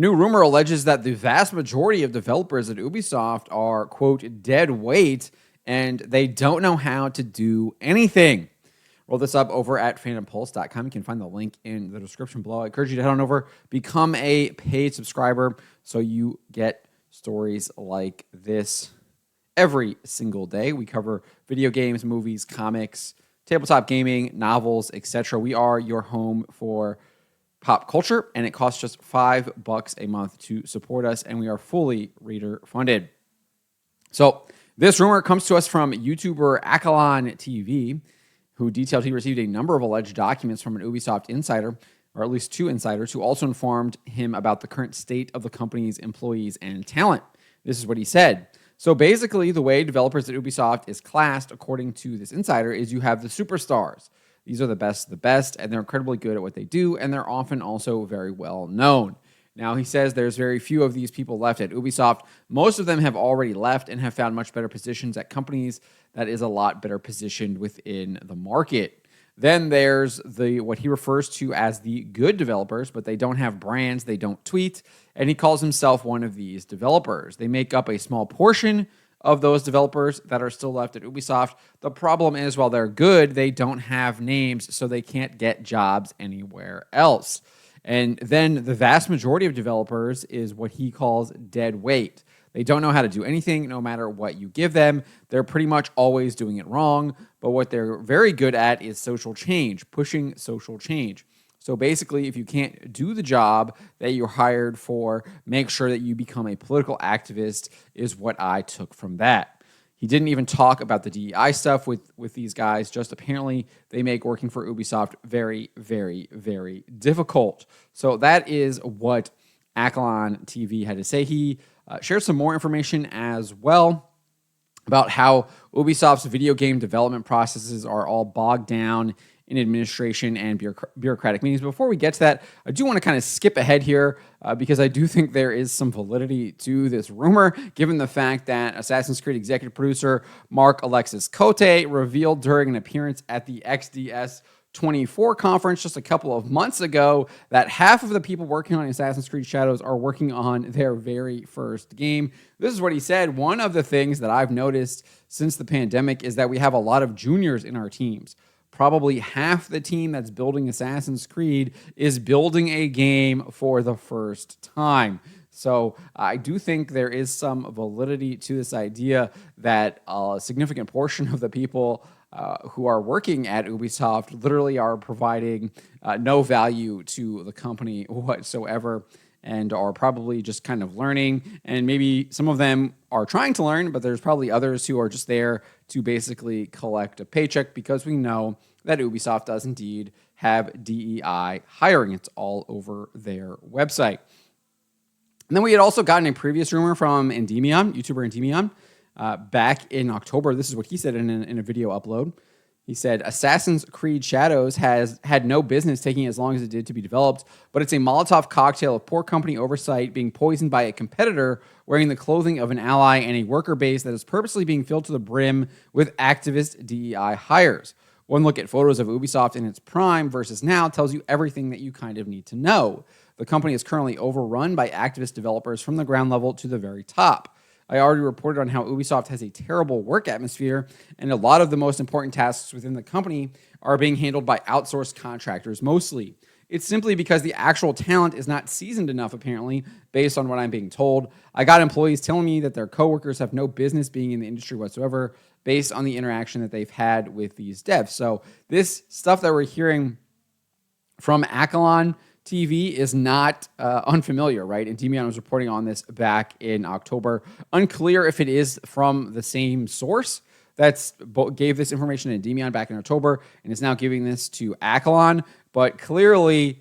New rumor alleges that the vast majority of developers at Ubisoft are, quote, dead weight, and they don't know how to do anything. Roll this up over at fandompulse.com. You can find the link in the description below. I encourage you to head on over, become a paid subscriber so you get stories like this every single day. We cover video games, movies, comics, tabletop gaming, novels, etc. We are your home for pop culture, and it costs just $5 a month to support us, and we are fully reader funded. So this rumor comes to us from YouTuber Akalon TV, who detailed he received a number of alleged documents from an Ubisoft insider, or at least two insiders, who also informed him about the current state of the company's employees and talent. This is what he said. So basically, the way developers at Ubisoft is classed, according to this insider, is you have the superstars. These are the best of the best, and they're incredibly good at what they do, and they're often also very well known. Now, he says there's very few of these people left at Ubisoft. Most of them have already left and have found much better positions at companies that is a lot better positioned within the market. Then there's what he refers to as the good developers, but they don't have brands, they don't tweet, and he calls himself one of these developers. They make up a small portion of those developers that are still left at Ubisoft. The problem is, while they're good, they don't have names, so they can't get jobs anywhere else. And then the vast majority of developers is what he calls dead weight. They don't know how to do anything no matter what you give them. They're pretty much always doing it wrong, but what they're very good at is social change, pushing social change. So basically, if you can't do the job that you're hired for, make sure that you become a political activist is what I took from that. He didn't even talk about the DEI stuff with these guys, just apparently they make working for Ubisoft very, very, very difficult. So that is what Akalon TV had to say. He shared some more information as well about how Ubisoft's video game development processes are all bogged down in administration and bureaucratic meetings. Before we get to that, I do want to kind of skip ahead here because I do think there is some validity to this rumor, given the fact that Assassin's Creed executive producer Mark Alexis Cote revealed during an appearance at the XDS 24 conference just a couple of months ago that half of the people working on Assassin's Creed Shadows are working on their very first game. This is what he said. One of the things that I've noticed since the pandemic is that we have a lot of juniors in our teams. Probably half the team that's building Assassin's Creed is building a game for the first time. So I do think there is some validity to this idea that a significant portion of the people who are working at Ubisoft literally are providing no value to the company whatsoever and are probably just kind of learning. And maybe some of them are trying to learn, but there's probably others who are just there to basically collect a paycheck, because we know that Ubisoft does indeed have DEI hiring. It's all over their website. And then we had also gotten a previous rumor from Endymion, YouTuber Endymion, back in October. This is what he said in a video upload. He said, Assassin's Creed Shadows has had no business taking as long as it did to be developed, but it's a Molotov cocktail of poor company oversight, being poisoned by a competitor wearing the clothing of an ally, and a worker base that is purposely being filled to the brim with activist DEI hires. One look at photos of Ubisoft in its prime versus now tells you everything that you kind of need to know. The company is currently overrun by activist developers from the ground level to the very top. I already reported on how Ubisoft has a terrible work atmosphere, and a lot of the most important tasks within the company are being handled by outsourced contractors mostly. It's simply because the actual talent is not seasoned enough, apparently, based on what I'm being told. I got employees telling me that their coworkers have no business being in the industry whatsoever, based on the interaction that they've had with these devs. So this stuff that we're hearing from Akalon TV is not unfamiliar, right? And Endymion was reporting on this back in October. Unclear if it is from the same source that gave this information to Endymion back in October and is now giving this to Akalon. But clearly,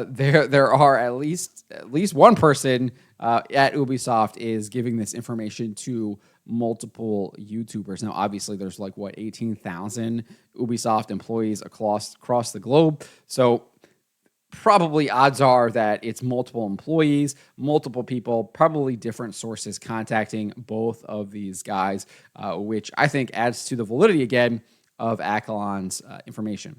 there are at least one person at Ubisoft is giving this information to multiple YouTubers. Now, obviously, there's 18,000 Ubisoft employees across the globe. So probably odds are that it's multiple employees, multiple people, probably different sources contacting both of these guys, which I think adds to the validity again of Akalon's information.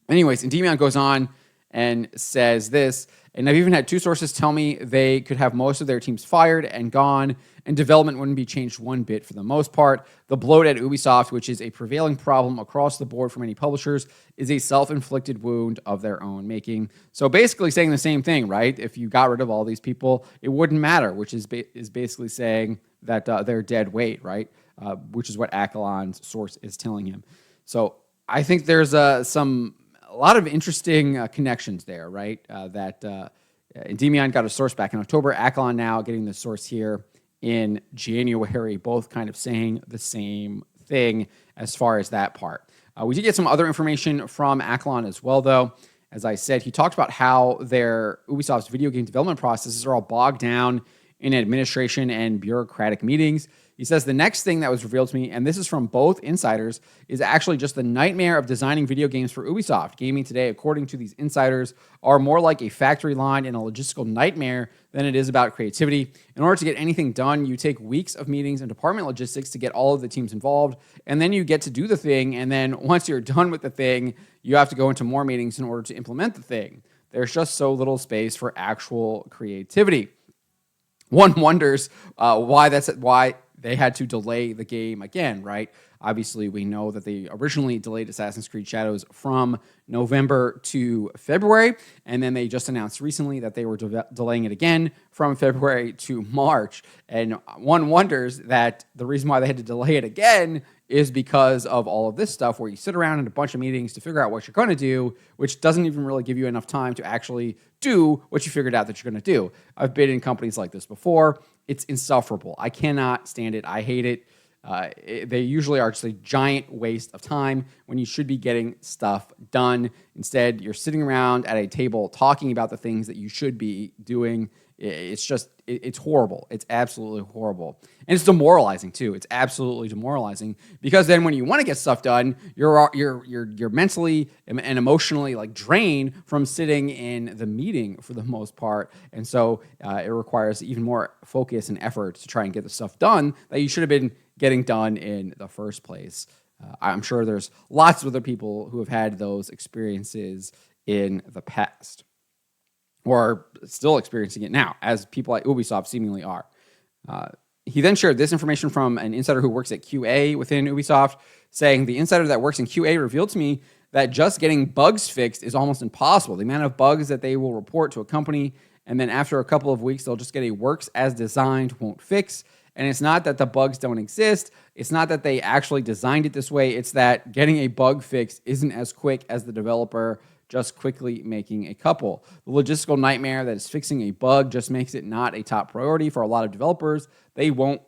Anyways, Endymion goes on and says this. And I've even had two sources tell me they could have most of their teams fired and gone, and development wouldn't be changed one bit for the most part. The bloat at Ubisoft, which is a prevailing problem across the board for many publishers, is a self-inflicted wound of their own making. So basically saying the same thing, right? If you got rid of all these people, it wouldn't matter, which is basically saying that they're dead weight, right? Which is what Accolon's source is telling him. So I think there's a lot of interesting connections there, right? Endymion got a source back in October. Accolon now getting the source here in January, both kind of saying the same thing as far as that part. We did get some other information from Accolon as well, though. As I said, he talked about how their Ubisoft's video game development processes are all bogged down in administration and bureaucratic meetings. He says the next thing that was revealed to me, and this is from both insiders, is actually just the nightmare of designing video games for Ubisoft. Gaming today, according to these insiders, are more like a factory line and a logistical nightmare than it is about creativity. In order to get anything done, you take weeks of meetings and department logistics to get all of the teams involved, and then you get to do the thing, and then once you're done with the thing, you have to go into more meetings in order to implement the thing. There's just so little space for actual creativity. One wonders why they had to delay the game again, right? Obviously, we know that they originally delayed Assassin's Creed Shadows from November to February, and then they just announced recently that they were delaying it again from February to March. And one wonders that the reason why they had to delay it again is because of all of this stuff where you sit around in a bunch of meetings to figure out what you're going to do, which doesn't even really give you enough time to actually do what you figured out that you're going to do. I've been in companies like this before. It's insufferable. I cannot stand it. I hate it. They usually are just a giant waste of time when you should be getting stuff done. Instead, you're sitting around at a table talking about the things that you should be doing. It's horrible. It's absolutely horrible. And it's demoralizing too. It's absolutely demoralizing because then when you want to get stuff done, you're mentally and emotionally like drained from sitting in the meeting for the most part. And so it requires even more focus and effort to try and get the stuff done that you should have been getting done in the first place. I'm sure there's lots of other people who have had those experiences in the past, or are still experiencing it now, as people like Ubisoft seemingly are. He then shared this information from an insider who works at QA within Ubisoft, saying the insider that works in QA revealed to me that just getting bugs fixed is almost impossible. The amount of bugs that they will report to a company, and then after a couple of weeks, they'll just get a works as designed, won't fix. And it's not that the bugs don't exist. It's not that they actually designed it this way. It's that getting a bug fix isn't as quick as the developer just quickly making a couple. The logistical nightmare that is fixing a bug just makes it not a top priority for a lot of developers. They don't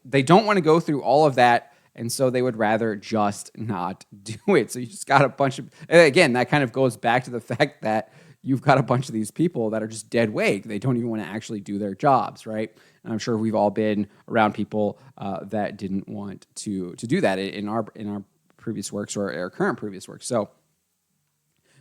want to go through all of that, and so they would rather just not do it. So you just got a bunch of, again, that kind of goes back to the fact that you've got a bunch of these people that are just dead weight. They don't even want to actually do their jobs, right? And I'm sure we've all been around people that didn't want to do that in our previous works or our current previous works. So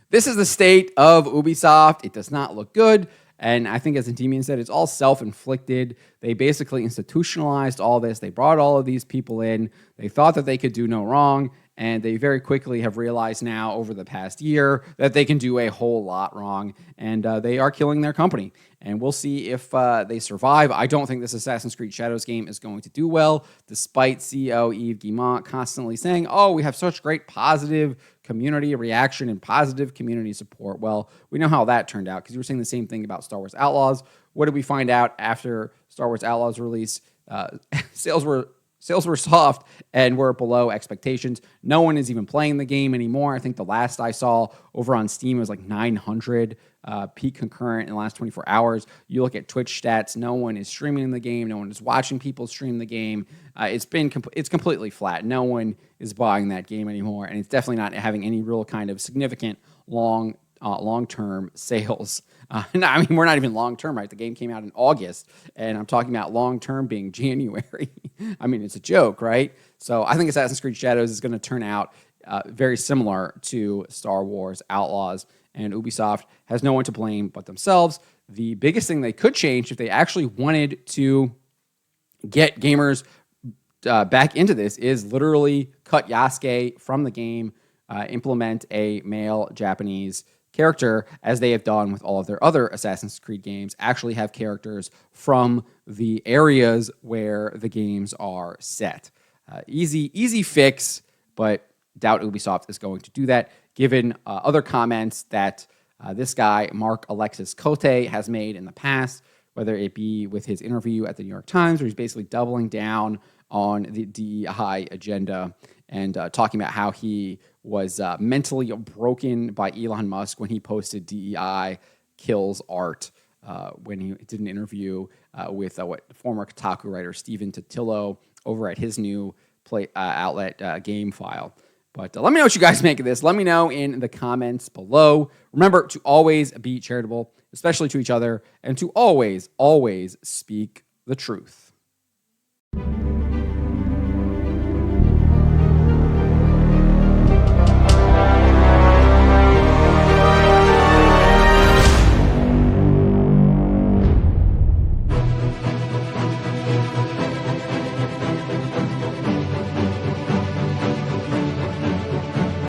this is the state of Ubisoft. It does not look good. And I think, as Endymion said, it's all self-inflicted. They basically institutionalized all this. They brought all of these people in. They thought that they could do no wrong. And they very quickly have realized now over the past year that they can do a whole lot wrong. And they are killing their company. And we'll see if they survive. I don't think this Assassin's Creed Shadows game is going to do well, despite CEO Yves Guillemot constantly saying, oh, we have such great positive community reaction and positive community support. Well, we know how that turned out because you were saying the same thing about Star Wars Outlaws. What did we find out after Star Wars Outlaws release? Sales were soft and were below expectations. No one is even playing the game anymore. I think the last I saw over on Steam was like 900 peak concurrent in the last 24 hours. You look at Twitch stats, no one is streaming the game. No one is watching people stream the game. It's completely flat. No one is buying that game anymore, and it's definitely not having any real kind of significant long-term sales. No, I mean, we're not even long-term, right? The game came out in August, and I'm talking about long-term being January. I mean, it's a joke, right? So I think Assassin's Creed Shadows is going to turn out very similar to Star Wars Outlaws, and Ubisoft has no one to blame but themselves. The biggest thing they could change if they actually wanted to get gamers back into this is literally cut Yasuke from the game, implement a male Japanese character, as they have done with all of their other Assassin's Creed games, actually have characters from the areas where the games are set. Easy fix, but doubt Ubisoft is going to do that, given other comments that this guy, Mark Alexis Cote, has made in the past, whether it be with his interview at the New York Times, where he's basically doubling down on the DEI agenda and talking about how he was mentally broken by Elon Musk when he posted DEI kills art when he did an interview with former Kotaku writer Stephen Totilo over at his new outlet GameFile. But let me know what you guys make of this. Let me know in the comments below. Remember to always be charitable, especially to each other, and to always, always speak the truth.